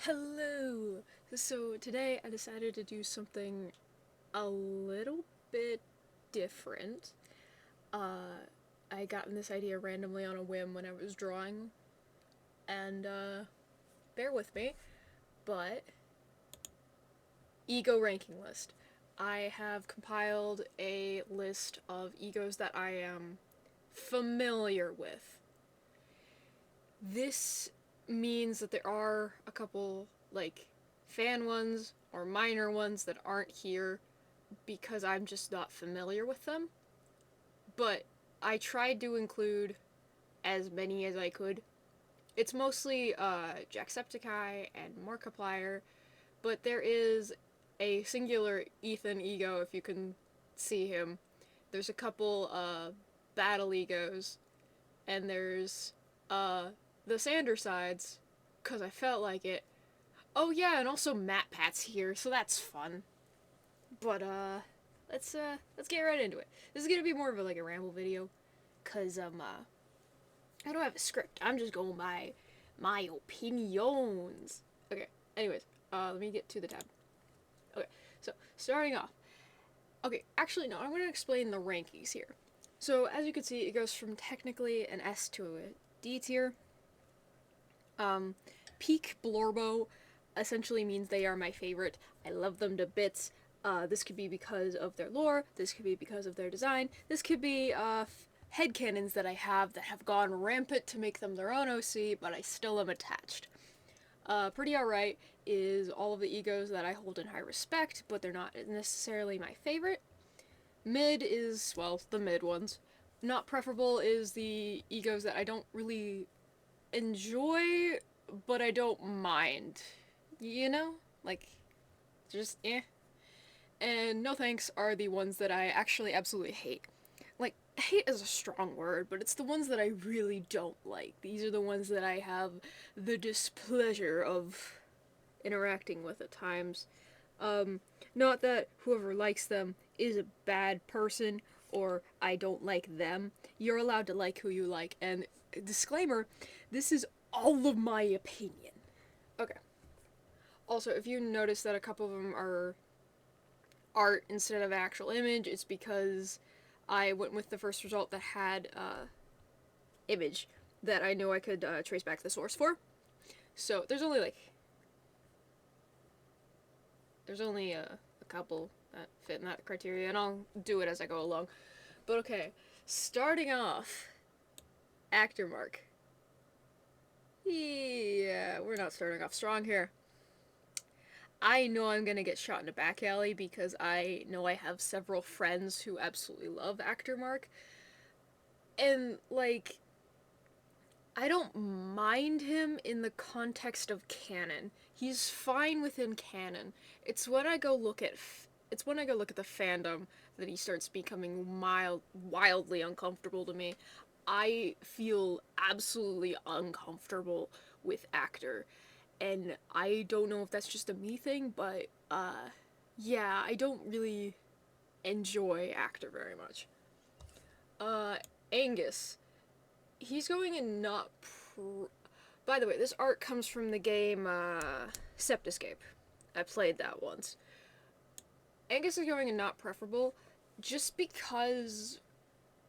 Hello! So today I decided to do something a little bit different. Uh, I got this idea randomly on a whim when I was drawing, and bear with me, but ego ranking list. I have compiled a list of egos that I am familiar with. This means that there are a couple, like, fan ones or minor ones that aren't here because I'm just not familiar with them. But I tried to include as many as I could. It's mostly Jacksepticeye and Markiplier, but there is a singular Ethan ego if you can see him. There's a couple battle egos, and there's uh, the Sander sides, because I felt like it. Oh yeah, and also Matt Pat's here, so that's fun. But let's get right into it. This is gonna be more of a ramble video, cause I don't have a script. I'm just going by my opinions. Okay. Anyways, let me get to the tab. Okay. So starting off. Okay, actually no, I'm gonna explain the rankings here. So as you can see, it goes from technically an S to a D tier. Um, Peak Blorbo essentially means they are my favorite. I love them to bits. This could be because of their lore, this could be because of their design, this could be headcanons that I have that have gone rampant to make them their own OC, but I still am attached. Pretty alright is all of the egos that I hold in high respect, but they're not necessarily my favorite. Mid is, well, the mid ones. Not preferable is the egos that I don't really enjoy, but I don't mind. You know? Like, just eh. And no thanks are the ones that I actually absolutely hate. Like, hate is a strong word, but it's the ones that I really don't like. These are the ones that I have the displeasure of interacting with at times. Um, Not that whoever likes them is a bad person or I don't like them. You're allowed to like who you like, and disclaimer, this is all of my opinion. Okay. Also, if you notice that a couple of them are art instead of actual image, it's because I went with the first result that had image that I knew I could trace back the source for. So there's only a couple that fit in that criteria, and I'll do it as I go along. But okay, starting off, actor mark. Yeah, we're not starting off strong here. I know I'm gonna get shot in a back alley because I know I have several friends who absolutely love actor mark. And, like, I don't mind him in the context of canon. He's fine within canon. It's when I go look at it's when I go look at the fandom that he starts becoming wildly uncomfortable to me. I feel absolutely uncomfortable with actor, and I don't know if that's just a me thing, but yeah, I don't really enjoy actor very much. Uh, Angus, he's going in not. By the way, this art comes from the game Septiscape. I played that once. Angus is going in not preferable, just because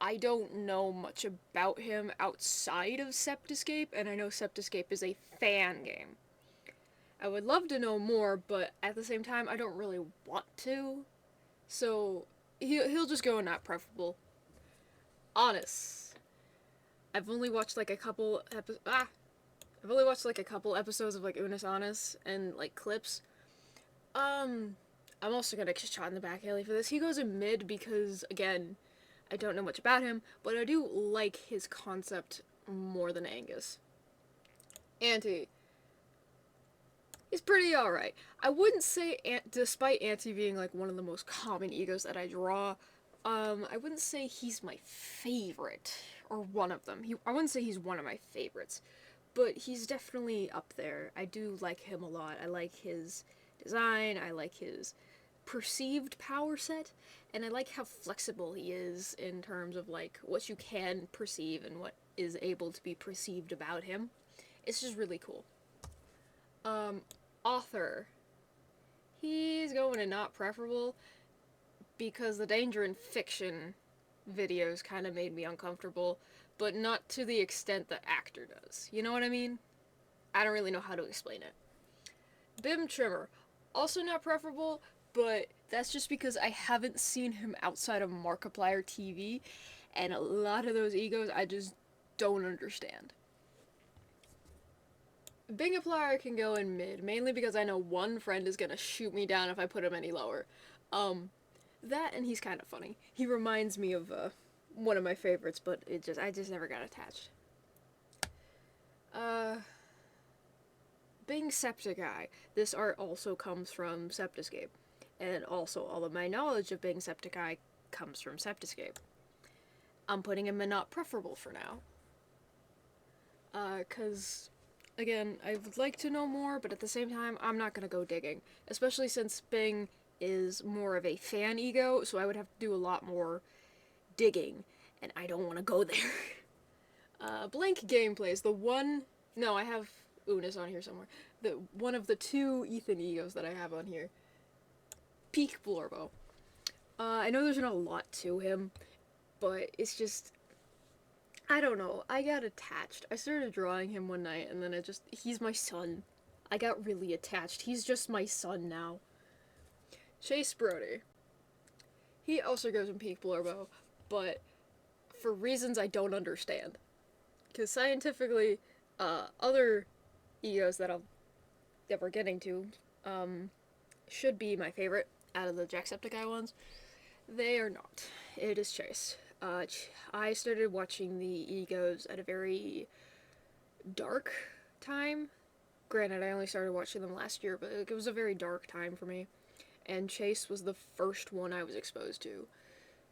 I don't know much about him outside of Septiscape, and I know Septiscape is a fan game. I would love to know more, but at the same time, I don't really want to. So he'll just go in not preferable. Honest. I've only watched like a couple I've only watched like a couple episodes of like Unis Honest and like clips. Um, I'm also gonna get shot in the back alley for this. He goes in mid because again, I don't know much about him, but I do like his concept more than Angus. Auntie, he's pretty alright. I wouldn't say, despite Auntie being like one of the most common egos that I draw, I wouldn't say he's my favorite or one of them. I wouldn't say he's one of my favorites, but he's definitely up there. I do like him a lot. I like his design, I like his perceived power set, and I like how flexible he is in terms of like what you can perceive and what is able to be perceived about him. It's just really cool. Author. He's going to not preferable because the danger in fiction videos kind of made me uncomfortable, but not to the extent that actor does. You know what I mean? I don't really know how to explain it. Bim Trimmer. Also not preferable, but that's just because I haven't seen him outside of Markiplier TV, and a lot of those egos I just don't understand. Bingaplier can go in mid, mainly because I know one friend is gonna shoot me down if I put him any lower. That and he's kind of funny. He reminds me of one of my favorites, but I just never got attached. Being Septiceye. This art also comes from Septiscape, and also all of my knowledge of being Septiceye comes from Septiscape. I'm putting him in not preferable for now. Cause again, I would like to know more, but at the same time, I'm not gonna go digging. Especially since Bing is more of a fan ego, so I would have to do a lot more digging, and I don't want to go there. Blank Gameplays, the one... No, I have Unis on here somewhere. One of the two Ethan egos that I have on here. Peak Blorbo. I know there's not a lot to him, but it's just... I don't know. I got attached. I started drawing him one night, and then he's my son. I got really attached. He's just my son now. Chase Brody. He also goes in Peak Blorbo, but for reasons I don't understand. Because scientifically, other egos that we're getting to, should be my favorite out of the Jacksepticeye ones. They are not. It is Chase. I started watching the egos at a very dark time. Granted, I only started watching them last year, but it was a very dark time for me. And Chase was the first one I was exposed to.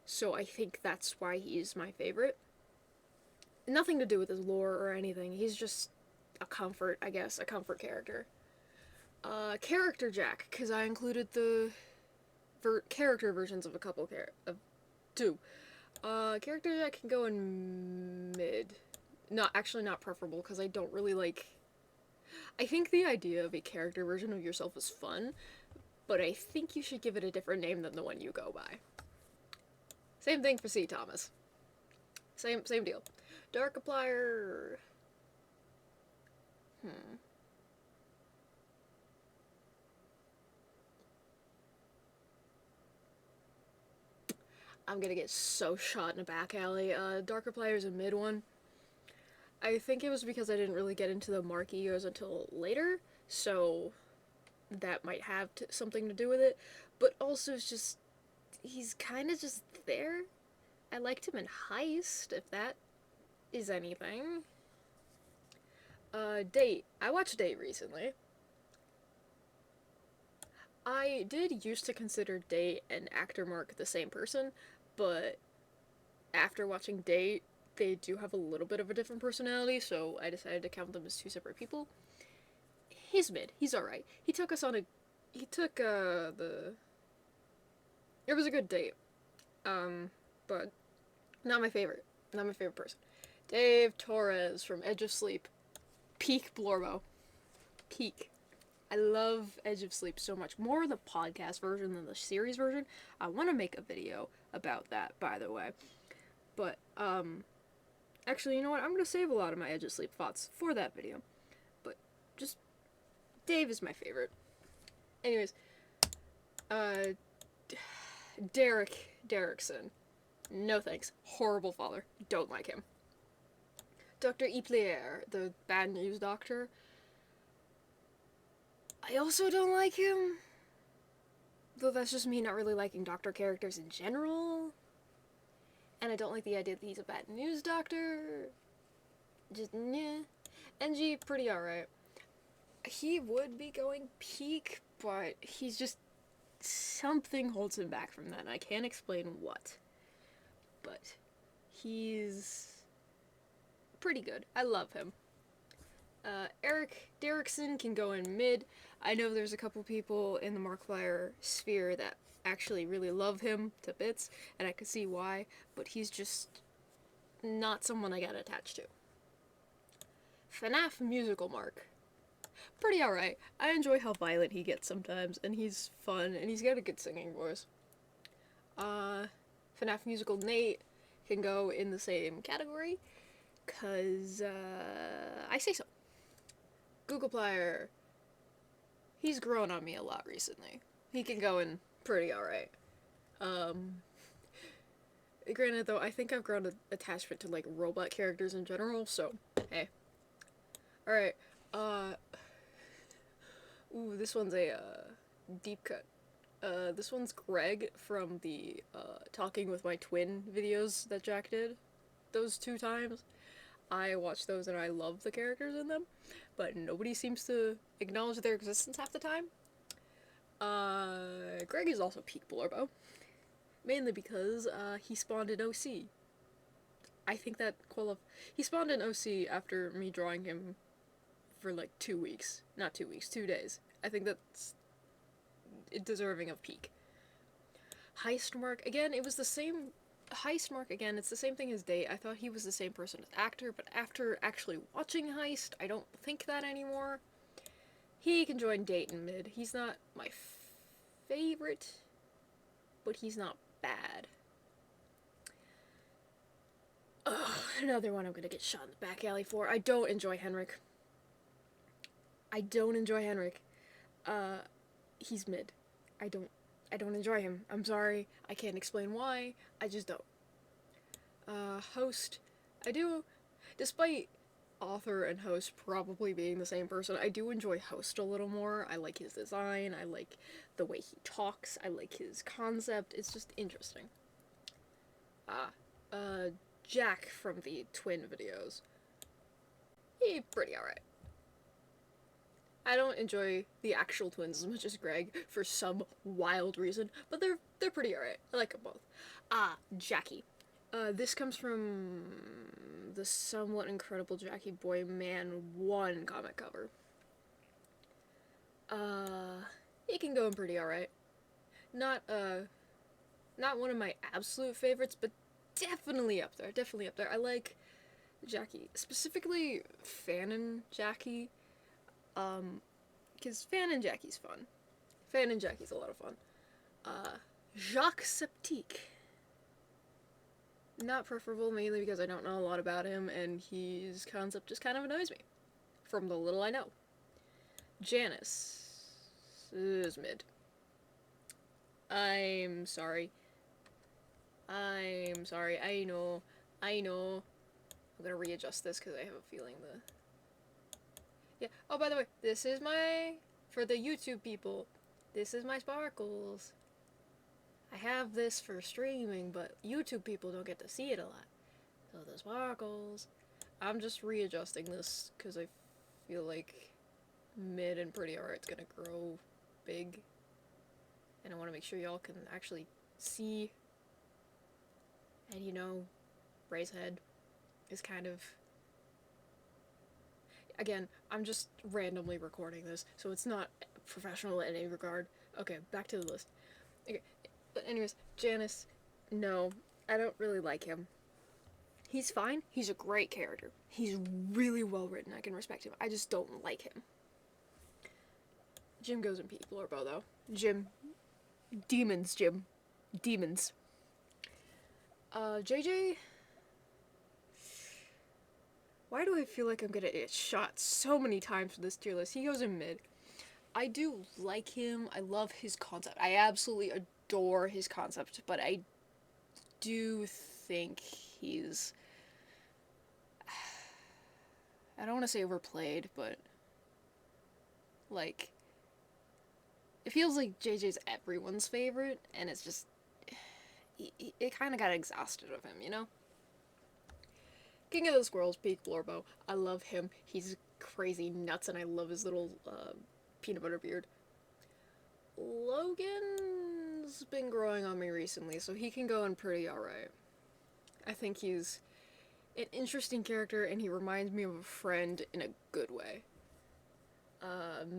So I think that's why he's my favorite. Nothing to do with his lore or anything. He's just a comfort, I guess, a comfort character. Character Jack, because I included the character versions of a couple of two. Character Jack can go in mid. Not preferable, because I don't really like... I think the idea of a character version of yourself is fun, but I think you should give it a different name than the one you go by. Same thing for C. Thomas. Same deal. Darkiplier... I'm gonna get so shot in a back alley. Darkiplier's a mid one. I think it was because I didn't really get into the Mark egos until later, so that might have something to do with it. But also, it's just... he's kind of just there. I liked him in Heist, if that is anything. Date. I watched Date recently. I did used to consider Date and Actor Mark the same person, but after watching Date, they do have a little bit of a different personality, so I decided to count them as two separate people. He's mid. He's alright. He took us on a... He took, the... It was a good date. But not my favorite. Not my favorite person. Dave Torres from Edge of Sleep. Peak Blorbo. Peak. I love Edge of Sleep so much. More the podcast version than the series version. I want to make a video about that, by the way. But, actually, you know what? I'm going to save a lot of my Edge of Sleep thoughts for that video. But, just... Dave is my favorite. Anyways. Derrickson. No thanks. Horrible father. Don't like him. Dr. Iplier, the bad news doctor. I also don't like him. Though that's just me not really liking doctor characters in general. And I don't like the idea that he's a bad news doctor. Just, nah. NG, pretty alright. He would be going peak, but he's just... something holds him back from that, and I can't explain what. But he's pretty good. I love him. Eric Derrickson can go in mid. I know there's a couple people in the Markiplier sphere that actually really love him to bits, and I can see why, but he's just not someone I got attached to. FNAF Musical Mark. Pretty alright. I enjoy how violent he gets sometimes, and he's fun, and he's got a good singing voice. FNAF Musical Nate can go in the same category, cause, I say so. Google Plier, he's grown on me a lot recently. He can go in pretty alright. Granted though, I think I've grown an attachment to like robot characters in general, so hey. Alright, ooh, this one's a deep cut. This one's Greg from the Talking with My Twin videos that Jack did. Those 2 times. I watched those and I love the characters in them, but nobody seems to acknowledge their existence half the time. Greg is also peak Blorbo. Mainly because he spawned in OC. I think that he spawned in OC after me drawing him for like 2 weeks. Not 2 weeks, 2 days. I think that's deserving of peak. Heist Mark, again, it was the same. Heist Mark, again, it's the same thing as Date. I thought he was the same person as actor, but after actually watching Heist, I don't think that anymore. He can join Date in mid. He's not my favorite, but he's not bad. Ugh, another one I'm gonna get shot in the back alley for. I don't enjoy Henrik. He's mid. I don't enjoy him. I'm sorry. I can't explain why. I just don't. Host. I do, despite author and host probably being the same person, I do enjoy Host a little more. I like his design. I like the way he talks. I like his concept. It's just interesting. Jack from the Twin videos. He's pretty alright. I don't enjoy the actual twins as much as Greg for some wild reason, but they're pretty alright. I like them both. Jackie. This comes from the somewhat incredible Jackie Boy Man 1 comic cover. It can go in pretty alright. Not one of my absolute favorites, but definitely up there. I like Jackie, specifically Fan and Jackie. Because Fan and Jackie's fun. Fan and Jackie's a lot of fun. Jacques Septique. Not preferable, mainly because I don't know a lot about him, and his concept just kind of annoys me. From the little I know. Janice is mid. I'm sorry. I know. I'm gonna readjust this because I have a feeling the... Yeah. Oh, by the way, this is my... For the YouTube people, this is my sparkles. I have this for streaming, but YouTube people don't get to see it a lot. So the sparkles. I'm just readjusting this because I feel like mid and pretty art's gonna grow big. And I want to make sure y'all can actually see. And you know, Ray's head is kind of... Again, I'm just randomly recording this, so it's not professional in any regard. Okay, back to the list. Okay, but anyways, Janice, no, I don't really like him. He's fine. He's a great character. He's really well written. I can respect him. I just don't like him. Jim goes in Pete Blorbo, though. Jim. Demons, Jim. Demons. JJ... Why do I feel like I'm gonna get shot so many times for this tier list? He goes in mid. I do like him. I love his concept. I absolutely adore his concept, but I do think he's... I don't want to say overplayed, but... Like... It feels like JJ's everyone's favorite, and it's just... It kind of got exhausted of him, you know? King of the Squirrels, Peak Blorbo. I love him. He's crazy nuts, and I love his little peanut butter beard. Logan's been growing on me recently, so he can go in pretty alright. I think he's an interesting character, and he reminds me of a friend in a good way.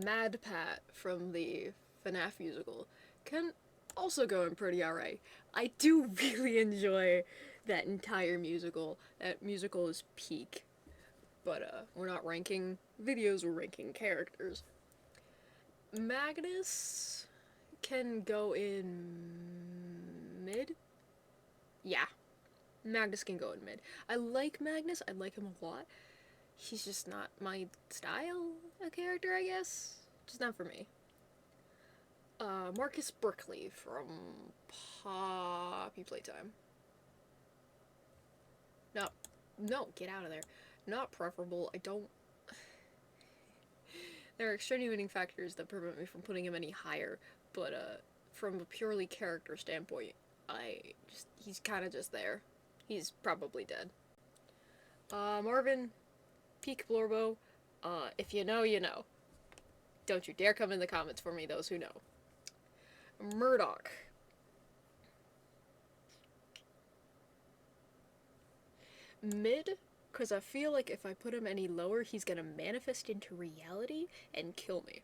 Mad Pat from the FNAF musical can also go in pretty alright. I do really enjoy that entire musical. That musical is peak. but we're not ranking videos, we're ranking characters. Magnus can go in mid. Yeah, Magnus can go in mid. I like Magnus, I like him a lot. He's just not my style of character, I guess. Just not for me. Marcus Berkeley from Poppy Playtime. No, get out of there. Not preferable. I don't. There are extenuating factors that prevent me from putting him any higher, but from a purely character standpoint, he's kind of just there. He's probably dead. Marvin, Peak Blorbo, if you know, you know. Don't you dare come in the comments for me, those who know. Murdoch. Mid, because I feel like if I put him any lower, he's gonna manifest into reality and kill me.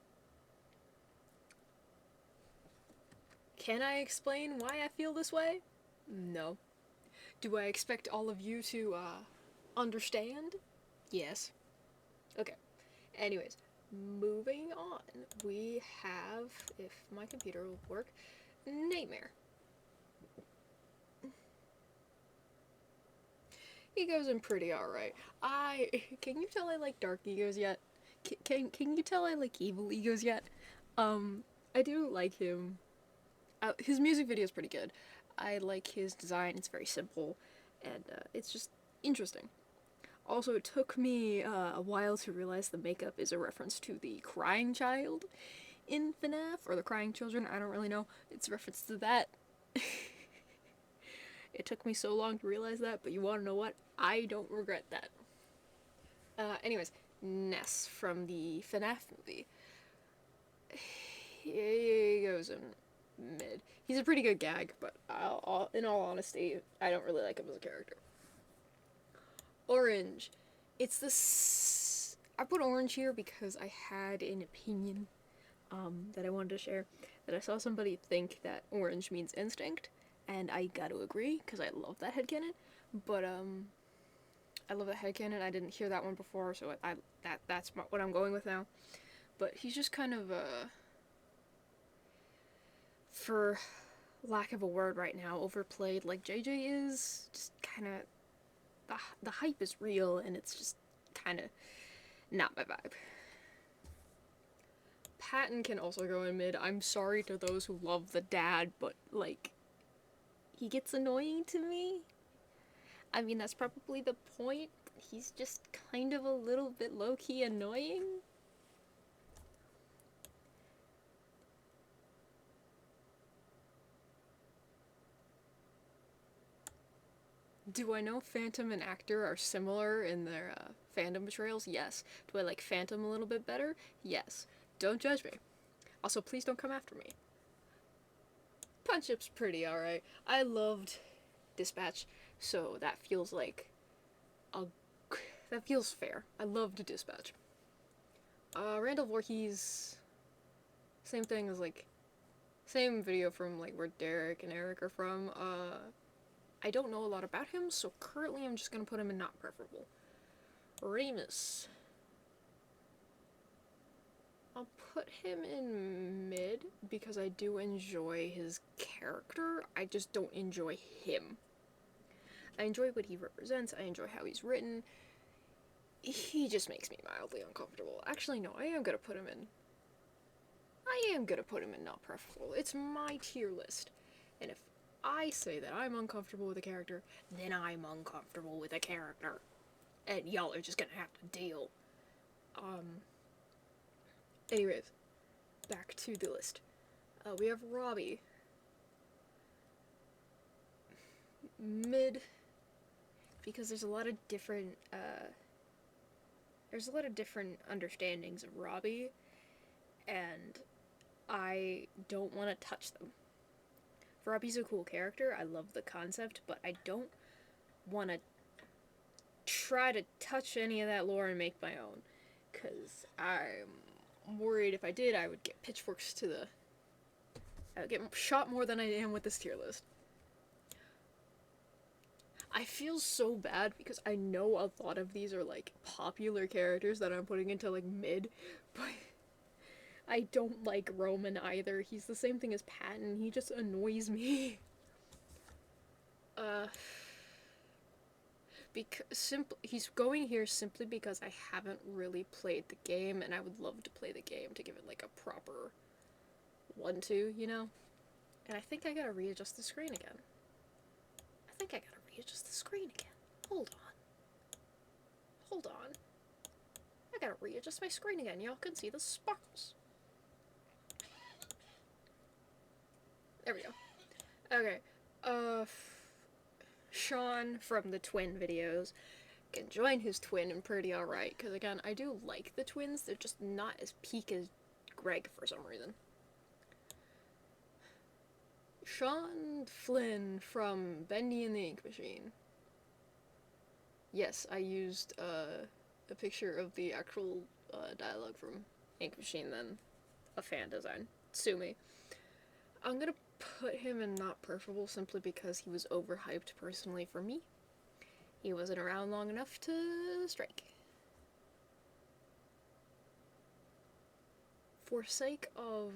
Can I explain why I feel this way? No. Do I expect all of you to, understand? Yes. Okay. Anyways, moving on. We have, if my computer will work, Nightmare. He goes in pretty alright. Can you tell I like dark egos yet? Can you tell I like evil egos yet? I do like him. His music video is pretty good. I like his design, it's very simple, and it's just interesting. Also, it took me a while to realize the makeup is a reference to the crying child in FNAF, or the crying children, I don't really know. It's a reference to that. It took me so long to realize that, but you wanna know what? I don't regret that. Anyways, Ness from the FNAF movie. He goes in mid. He's a pretty good gag, but in all honesty, I don't really like him as a character. Orange. It's this. I put Orange here because I had an opinion that I wanted to share. That I saw somebody think that Orange means instinct, and I gotta agree because I love that headcanon. But I love that headcanon. I didn't hear that one before, so that's what I'm going with now. But he's just kind of for lack of a word right now, overplayed like JJ is. Just kind of the hype is real, and it's just kind of not my vibe. Patton can also go in mid. I'm sorry to those who love the dad, but like, he gets annoying to me. I mean, that's probably the point. He's just kind of a little bit low-key annoying. Do I know Phantom and Actor are similar in their fandom betrayals? Yes. Do I like Phantom a little bit better? Yes. Don't judge me. Also, please don't come after me. Punch-Up's pretty alright. I loved Dispatch, so that feels like that feels fair. I loved Dispatch. Randall Voorhees, same thing as like, same video from like where Derek and Eric are from. I don't know a lot about him, so currently I'm just gonna put him in not preferable. Remus. I'll put him in mid because I do enjoy his character. I just don't enjoy him. I enjoy what he represents. I enjoy how he's written. He just makes me mildly uncomfortable. Actually, no, I am gonna put him in not preferable. It's my tier list. And if I say that I'm uncomfortable with a character, then I'm uncomfortable with a character. And y'all are just gonna have to deal. Anyways, back to the list. We have Robbie. Mid, because there's a lot of different understandings of Robbie, and I don't want to touch them. Robbie's a cool character, I love the concept, but I don't want to try to touch any of that lore and make my own, because I'm worried if I did, I would get pitchforks to the... I would get shot more than I am with this tier list. I feel so bad because I know a lot of these are like popular characters that I'm putting into like mid, but I don't like Roman either. He's the same thing as Patton. He just annoys me. Uh, he's going here simply because I haven't really played the game, and I would love to play the game to give it like a proper 1-2, you know. And I think I gotta readjust the screen again. Hold on. Hold on. I gotta readjust my screen again. Y'all can see the sparkles. There we go. Okay. Sean from the twin videos can join his twin and pretty alright. Because again, I do like the twins. They're just not as peak as Greg for some reason. Sean Flynn from Bendy and the Ink Machine. Yes, I used a picture of the actual dialogue from Ink Machine, then a fan design. Sue me. I'm gonna put him in not preferable simply because he was overhyped personally for me. He wasn't around long enough to strike. For sake of...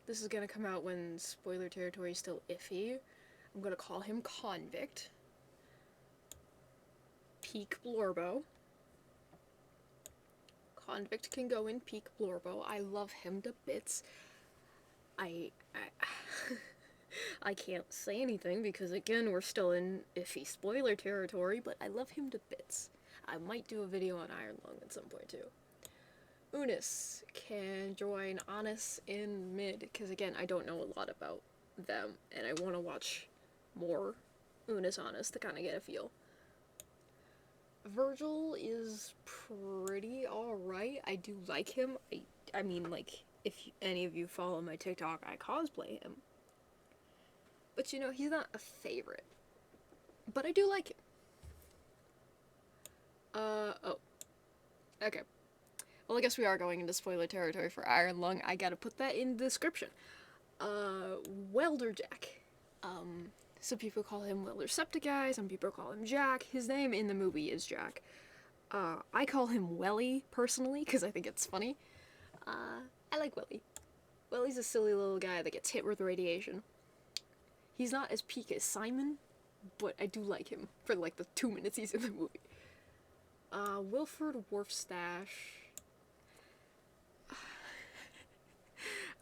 This is gonna come out when spoiler territory is still iffy. I'm gonna call him Convict. Peak Blorbo. Convict can go in Peak Blorbo. I love him to bits. I I can't say anything because again we're still in iffy spoiler territory, but I love him to bits. I might do a video on Iron Lung at some point too. Unis can join Honest in mid because again I don't know a lot about them and I want to watch more Unis Honest to kind of get a feel. Virgil is pretty alright. I do like him. I mean, like, if any of you follow my TikTok, I cosplay him. But you know, he's not a favorite. But I do like him. Oh. Okay. Well, I guess we are going into spoiler territory for Iron Lung. I gotta put that in the description. Welder Jack. Some people call him Weldercepticeye, some people call him Jack. His name in the movie is Jack. I call him Welly, personally, because I think it's funny. I like Welly. Welly's a silly little guy that gets hit with radiation. He's not as peak as Simon, but I do like him for, like, the 2 minutes he's in the movie. Wilford Wharfstash.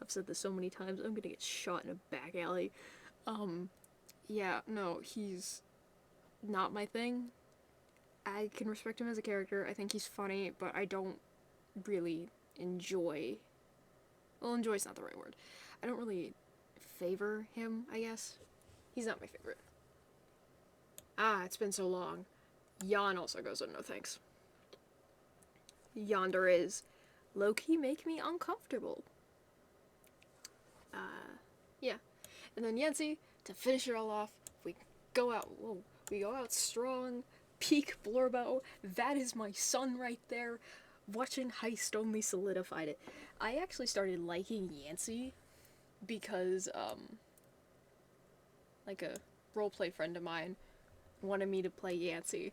I've said this so many times, I'm gonna get shot in a back alley. Yeah, no, he's not my thing. I can respect him as a character. I think he's funny, but I don't really enjoy... Well, enjoy's not the right word. I don't really favor him, I guess. He's not my favorite. It's been so long. Jan also goes on no thanks. Yonder is low-key make me uncomfortable. Yeah. And then Yancy, to finish it all off, we go out strong, peak Blorbo, that is my son right there. Watching Heist only solidified it. I actually started liking Yancy because, like a roleplay friend of mine wanted me to play Yancy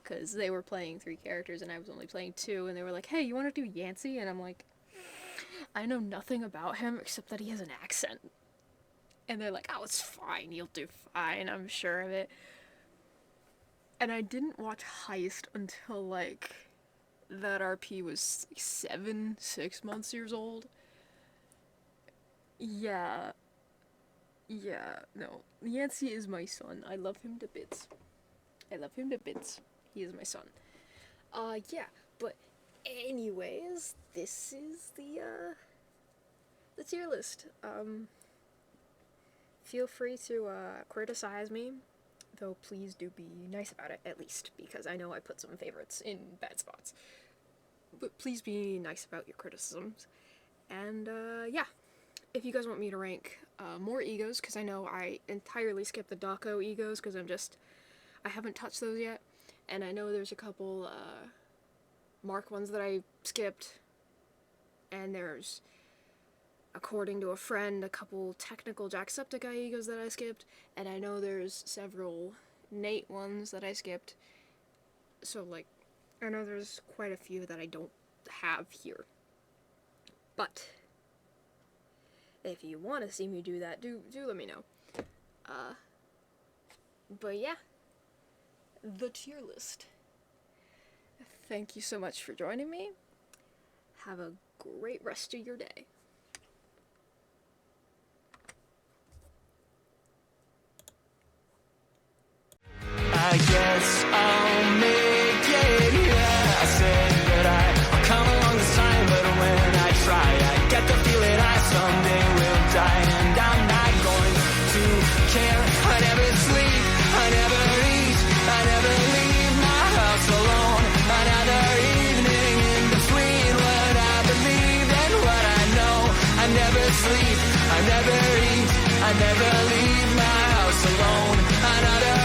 because they were playing 3 characters and I was only playing 2, and they were like, hey, you want to do Yancy? And I'm like, I know nothing about him except that he has an accent. And they're like, oh, it's fine, you'll do fine, I'm sure of it. And I didn't watch Heist until, like, that RP was 6 months years old. Yeah, no. Yancy is my son. I love him to bits. He is my son. Yeah, but anyways, this is the tier list. Feel free to criticize me, though please do be nice about it, at least, because I know I put some favorites in bad spots. But please be nice about your criticisms. And yeah, if you guys want me to rank more egos, because I know I entirely skipped the Daco egos, because I haven't touched those yet, and I know there's a couple Mark ones that I skipped, and there's, according to a friend, a couple technical Jacksepticeye egos that I skipped, and I know there's several Nate ones that I skipped. So, like, I know there's quite a few that I don't have here. But if you want to see me do that, do let me know. But yeah, the tier list. Thank you so much for joining me. Have a great rest of your day. I guess I'll make it, yeah. I said that I'll come along this time, but when I try, I get the feeling I someday will die. And I'm not going to care. I never sleep, I never eat, I never leave my house alone. Another evening in between what I believe and what I know. I never sleep, I never eat, I never leave my house alone. Another